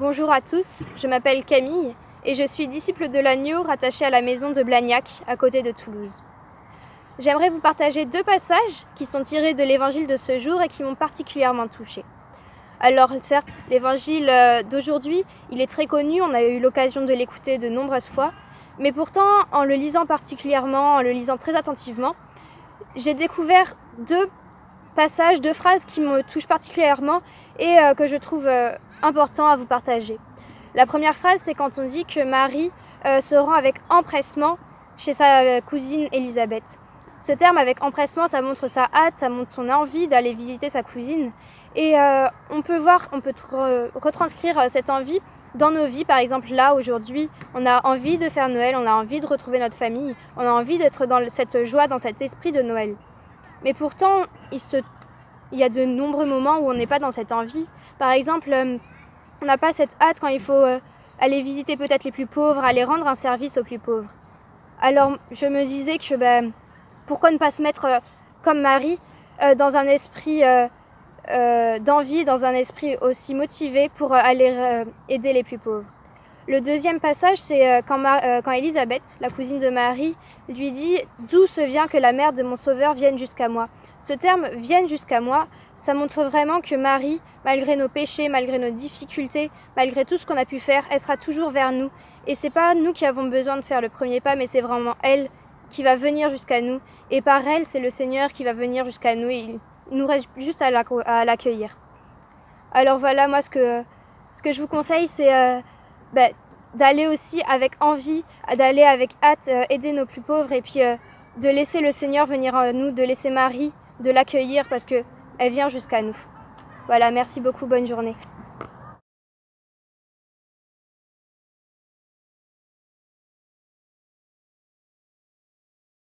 Bonjour à tous, je m'appelle Camille et je suis disciple de l'agneau rattachée à la maison de Blagnac, à côté de Toulouse. J'aimerais vous partager 2 passages qui sont tirés de l'évangile de ce jour et qui m'ont particulièrement touchée. Alors certes, l'évangile d'aujourd'hui, il est très connu, on a eu l'occasion de l'écouter de nombreuses fois, mais pourtant, en le lisant particulièrement, en le lisant très attentivement, j'ai découvert 2 passages, 2 phrases qui me touchent particulièrement et que je trouve important à vous partager. La première phrase, c'est quand on dit que Marie se rend avec empressement chez sa cousine Élisabeth. Ce terme avec empressement, ça montre sa hâte, ça montre son envie d'aller visiter sa cousine. Et on peut retranscrire cette envie dans nos vies. Par exemple, là, aujourd'hui, on a envie de faire Noël, on a envie de retrouver notre famille, on a envie d'être dans cette joie, dans cet esprit de Noël. Mais pourtant, il y a de nombreux moments où on n'est pas dans cette envie. Par exemple, on n'a pas cette hâte quand il faut aller visiter peut-être les plus pauvres, aller rendre un service aux plus pauvres. Alors, je me disais que pourquoi ne pas se mettre comme Marie dans un esprit d'envie, dans un esprit aussi motivé pour aller aider les plus pauvres. Le deuxième passage, c'est quand Élisabeth, la cousine de Marie, lui dit « D'où se vient que la mère de mon sauveur vienne jusqu'à moi ?» Ce terme « vienne jusqu'à moi », ça montre vraiment que Marie, malgré nos péchés, malgré nos difficultés, malgré tout ce qu'on a pu faire, elle sera toujours vers nous. Et c'est pas nous qui avons besoin de faire le premier pas, mais c'est vraiment elle qui va venir jusqu'à nous. Et par elle, c'est le Seigneur qui va venir jusqu'à nous et il nous reste juste à l'accueillir. Alors voilà, moi ce que je vous conseille, c'est d'aller aussi avec envie, d'aller avec hâte aider nos plus pauvres et puis de laisser le Seigneur venir à nous, de laisser Marie, de l'accueillir parce qu'elle vient jusqu'à nous. Voilà, merci beaucoup, bonne journée.